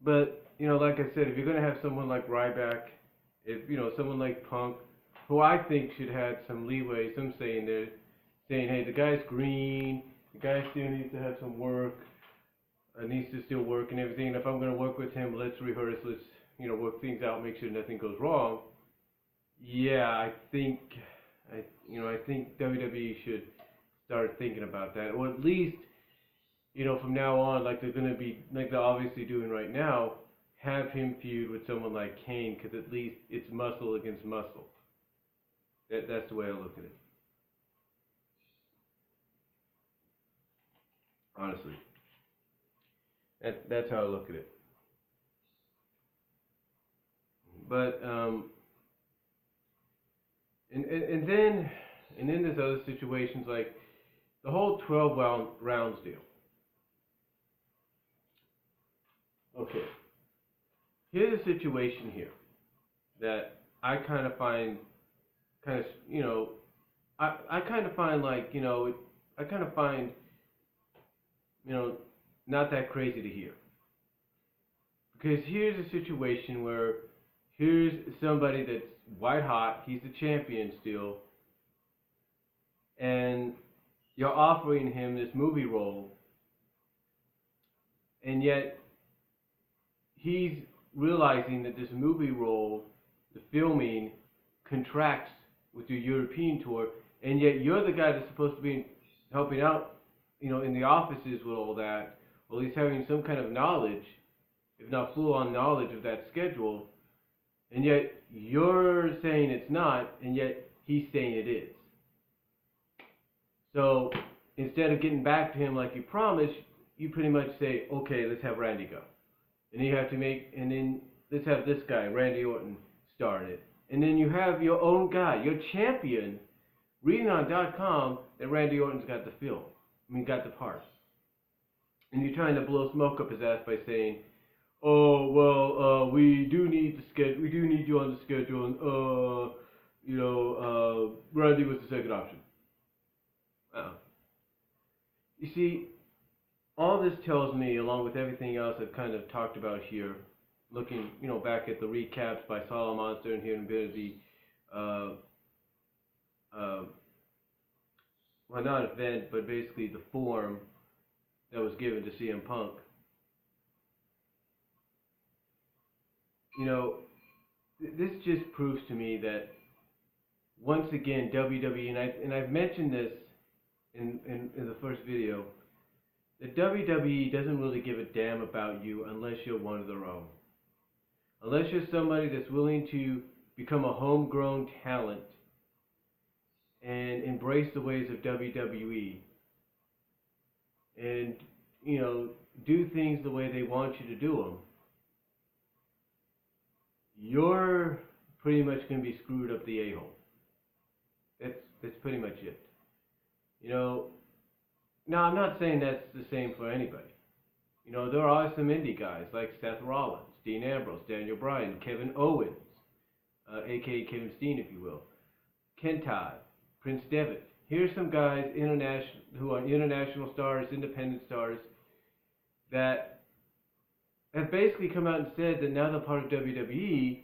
But like I said, if you're gonna have someone like Ryback, if someone like Punk, who I think should have some leeway, some say in there, saying, hey, the guy's green, the guy still needs to have some work, needs to still work and everything. And if I'm gonna work with him, let's rehearse, let's work things out, make sure nothing goes wrong. Yeah, I think WWE should start thinking about that, or at least from now on, like they're obviously doing right now, have him feud with someone like Kane, because at least it's muscle against muscle. That's the way I look at it, honestly. That's how I look at it. But and then there's other situations like the whole 12 rounds deal. Okay, here's a situation here that I kind of find kind of I kind of find like I kind of find you know not that crazy to hear, because here's a situation where here's somebody that's white hot, he's the champion still, and you're offering him this movie role, and yet he's realizing that this movie role, the filming, contracts with your European tour, and yet you're the guy that's supposed to be helping out, in the offices with all that, or at least having some kind of knowledge, if not full-on knowledge of that schedule, and yet you're saying it's not, and yet he's saying it is. So instead of getting back to him like you promised, you pretty much say, okay, let's have Randy go. And then you have to and then let's have this guy, Randy Orton, star in it. And then you have your own guy, your champion, reading on .com that Randy Orton's got the film. Got the parts. And you're trying to blow smoke up his ass by saying, oh, well, we do need you on the schedule, and, Randy was the second option. You see, all this tells me, along with everything else I've kind of talked about here, looking, back at the recaps by Solid Monster and hearing a bit of the, well, not event, but basically the form that was given to CM Punk. This just proves to me that once again WWE, and I've mentioned this in the first video, that WWE doesn't really give a damn about you unless you're one of their own. Unless you're somebody that's willing to become a homegrown talent and embrace the ways of WWE and, do things the way they want you to do them, you're pretty much going to be screwed up the a-hole. That's pretty much it. Now I'm not saying that's the same for anybody. There are some indie guys like Seth Rollins, Dean Ambrose, Daniel Bryan, Kevin Owens, aka Kevin Steen, if you will, Kentai, Prince Devitt. Here's some guys who are international stars, independent stars, that have basically come out and said that now they're part of WWE,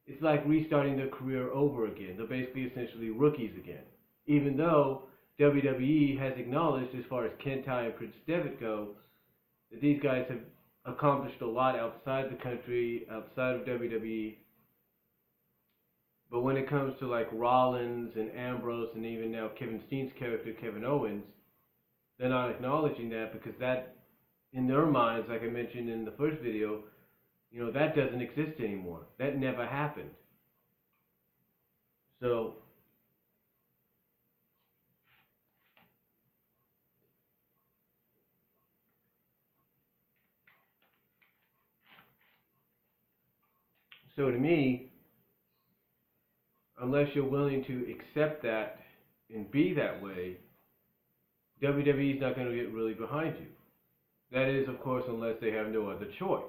it's like restarting their career over again. They're basically essentially rookies again. Even though WWE has acknowledged, as far as Kentai and Prince Devitt go, that these guys have accomplished a lot outside the country, outside of WWE. But when it comes to like Rollins and Ambrose and even now Kevin Steen's character, Kevin Owens, they're not acknowledging that, because that, in their minds, like I mentioned in the first video, that doesn't exist anymore. That never happened. So to me, unless you're willing to accept that and be that way, WWE is not going to get really behind you. That is, of course, unless they have no other choice.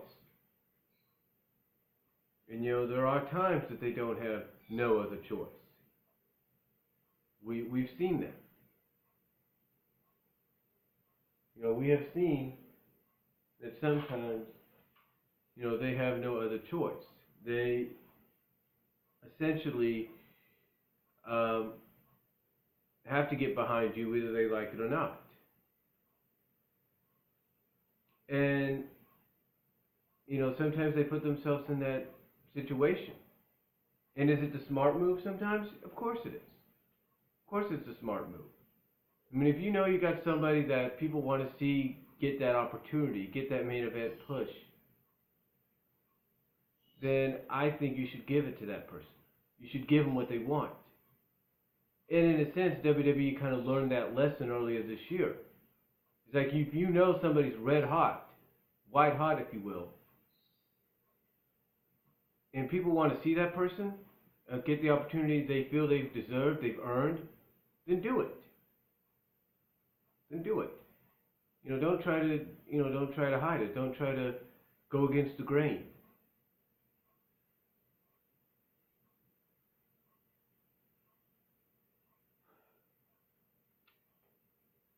And there are times that they don't have no other choice. We've seen that. We have seen that sometimes they have no other choice. They essentially um, have to get behind you whether they like it or not. And, sometimes they put themselves in that situation. And is it the smart move sometimes? Of course it is. Of course it's a smart move. I mean, if you know you got somebody that people want to see get that opportunity, get that main event push, then I think you should give it to that person. You should give them what they want. And in a sense, WWE kind of learned that lesson earlier this year. It's like if you know somebody's red hot, white hot, if you will, and people want to see that person get the opportunity they feel they've deserved, they've earned, then do it. Then do it. Don't try to hide it. Don't try to go against the grain.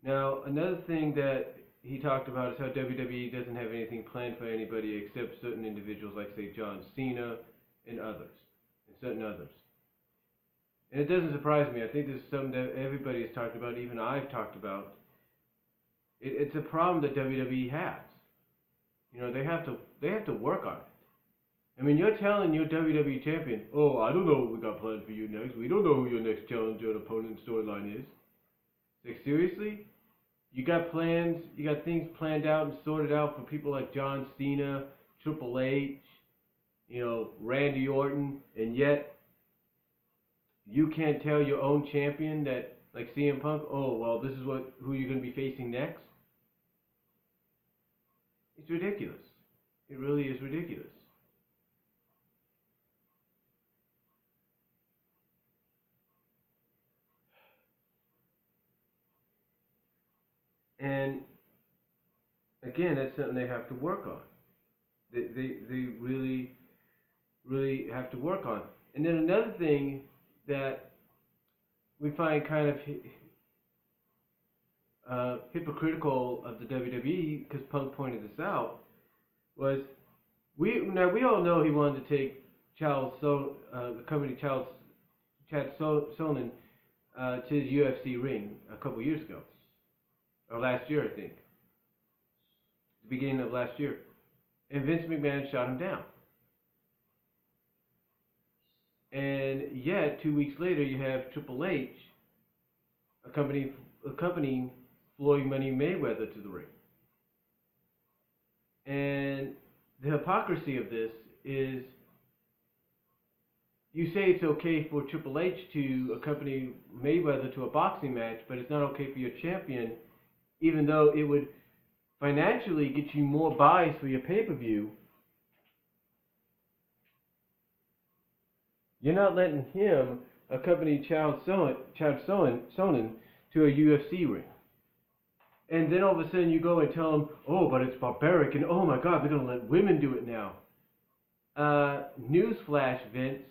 Now, another thing that he talked about is how WWE doesn't have anything planned for anybody except certain individuals like, say, John Cena and others, and certain others. And it doesn't surprise me. I think this is something that everybody has talked about, even I've talked about. It's a problem that WWE has. They have to work on it. I mean, you're telling your WWE champion, oh, I don't know what we got planned for you next. We don't know who your next challenger and opponent storyline is. Like, seriously? You got plans, you got things planned out and sorted out for people like John Cena, Triple H, Randy Orton, and yet you can't tell your own champion that, like CM Punk, oh, well, this is who you're going to be facing next? It's ridiculous. It really is ridiculous. And again, that's something they have to work on. They really, really have to work on. And then another thing that we find kind of hypocritical of the WWE, because Punk pointed this out, was we all know he wanted to take the company Chad Sonnen to his UFC ring a couple years ago, or last year, I think, the beginning of last year, and Vince McMahon shot him down. And yet, 2 weeks later, you have Triple H accompanying Floyd Money Mayweather to the ring. And the hypocrisy of this is, you say it's okay for Triple H to accompany Mayweather to a boxing match, but it's not okay for your champion, even though it would financially get you more buys for your pay-per-view. You're not letting him accompany Chad Sonnen to a UFC ring. And then all of a sudden you go and tell him, oh, but it's barbaric, and oh my God, they're going to let women do it now. Newsflash, Vince.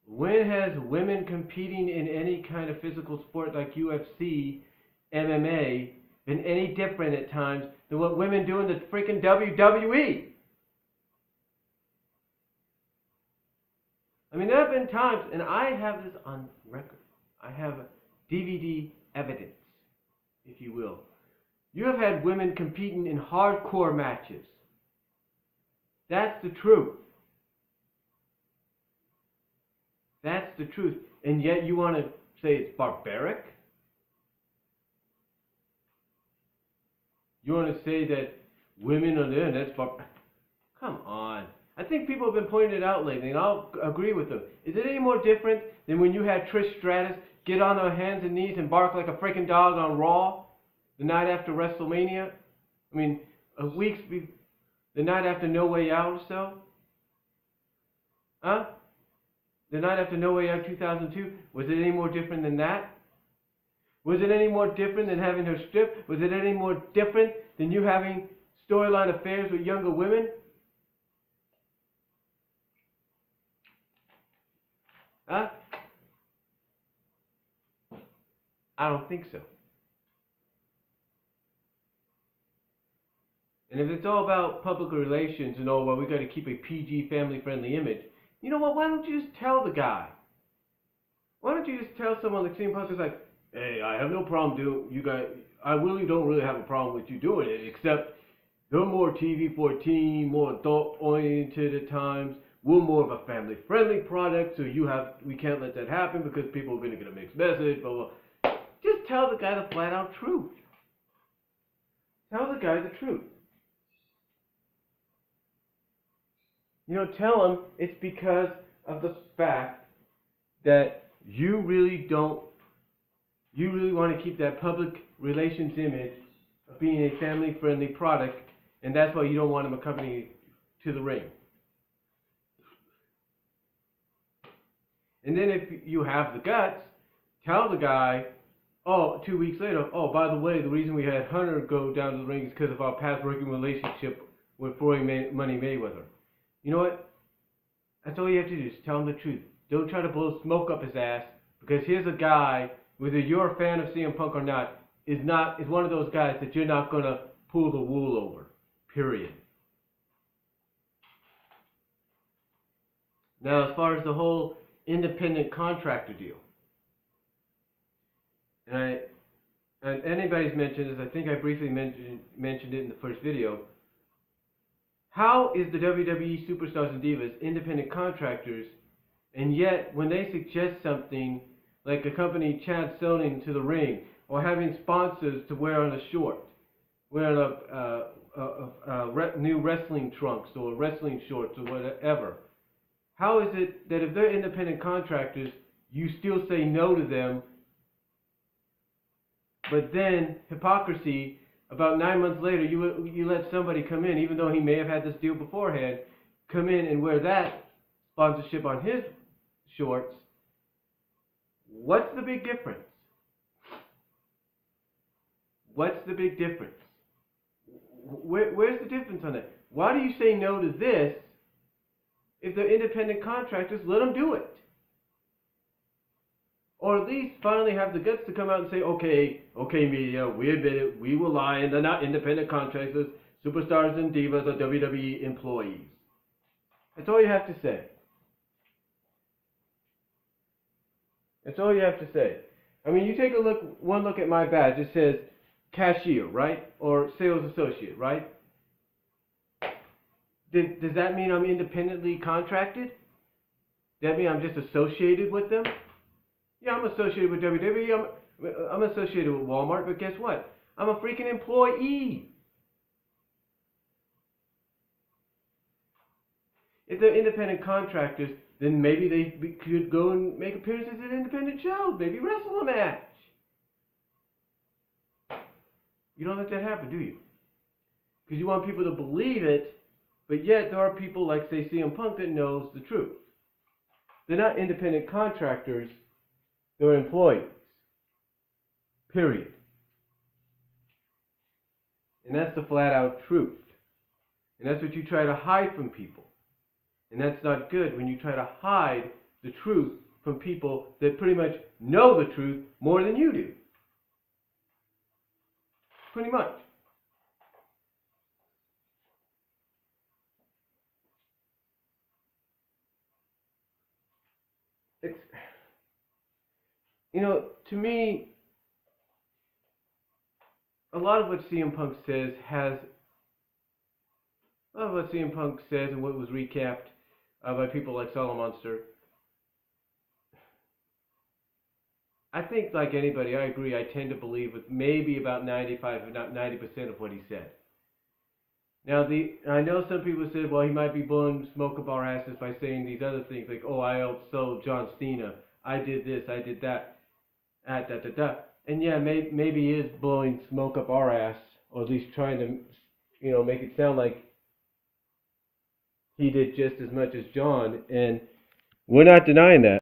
When has women competing in any kind of physical sport like UFC, MMA, been any different at times than what women do in the freaking WWE? I mean, there have been times, and I have this on record. I have DVD evidence, if you will. You have had women competing in hardcore matches. That's the truth. That's the truth. And yet you want to say it's barbaric? You want to say that women are there and that's barbaric? Come on. I think people have been pointing it out lately, and I'll agree with them. Is it any more different than when you had Trish Stratus get on her hands and knees and bark like a freaking dog on Raw the night after WrestleMania? I mean, the night after No Way Out or so? Huh? The night after No Way Out 2002? Was it any more different than that? Was it any more different than having her stripped? Was it any more different than you having storyline affairs with younger women? Huh? I don't think so. And if it's all about public relations and well, we got to keep a PG, family-friendly image, you know what? Why don't you just tell the guy? Why don't you just tell someone like CM Punk is like, hey, I have no problem doing you guys. I really don't have a problem with you doing it, except they're more TV-14, more adult-oriented at times. We're more of a family-friendly product, so we can't let that happen because people are going to get a mixed message. Blah blah. Just tell the guy the flat-out truth. Tell the guy the truth. Tell him it's because of the fact that you really want to keep that public relations image of being a family-friendly product, and that's why you don't want him accompanying to the ring. And then if you have the guts, tell the guy, 2 weeks later, by the way, the reason we had Hunter go down to the ring is because of our past working relationship with Floyd Money Mayweather. You know what? That's all you have to do, is tell him the truth. Don't try to blow smoke up his ass, because here's a guy, whether you're a fan of CM Punk or not, is one of those guys that you're not going to pull the wool over. Period. Now, as far as the whole independent contractor deal, and anybody's mentioned this, I think I briefly mentioned it in the first video. How is the WWE Superstars and Divas independent contractors, and yet when they suggest something like accompanying Chad Sonnen to the ring, or having sponsors to wear on a short, wearing new wrestling trunks or wrestling shorts or whatever, how is it that if they're independent contractors, you still say no to them, but then hypocrisy, about 9 months later, you let somebody come in, even though he may have had this deal beforehand, come in and wear that sponsorship on his shorts? What's the big difference? What's the big difference? Where's the difference on that? Why do you say no to this if they're independent contractors? Let them do it. Or at least finally have the guts to come out and say, okay, media, we admit it, we were lying, they're not independent contractors, Superstars and Divas are WWE employees. That's all you have to say. That's all you have to say. I mean, you take one look at my badge, it says cashier, right? Or sales associate, right? Does that mean I'm independently contracted? Does that mean I'm just associated with them? Yeah, I'm associated with WWE, I'm associated with Walmart, but guess what? I'm a freaking employee. If they're independent contractors, then maybe they could go and make appearances at independent shows, maybe wrestle a match. You don't let that happen, do you? Because you want people to believe it, but yet there are people like, say, CM Punk that knows the truth. They're not independent contractors. They're employees. Period. And that's the flat-out truth. And that's what you try to hide from people. And that's not good when you try to hide the truth from people that pretty much know the truth more than you do. Pretty much. It's, to me, a lot of what CM Punk says and what was recapped by people like Solomon Monster, I think, like anybody, I agree, I tend to believe with maybe about 95, if not 90% of what he said. Now, I know some people said, well, he might be blowing smoke up our asses by saying these other things, like, I helped sell John Cena, I did this, I did that, and yeah, maybe he is blowing smoke up our ass, or at least trying to, make it sound like he did just as much as John, and we're not denying that.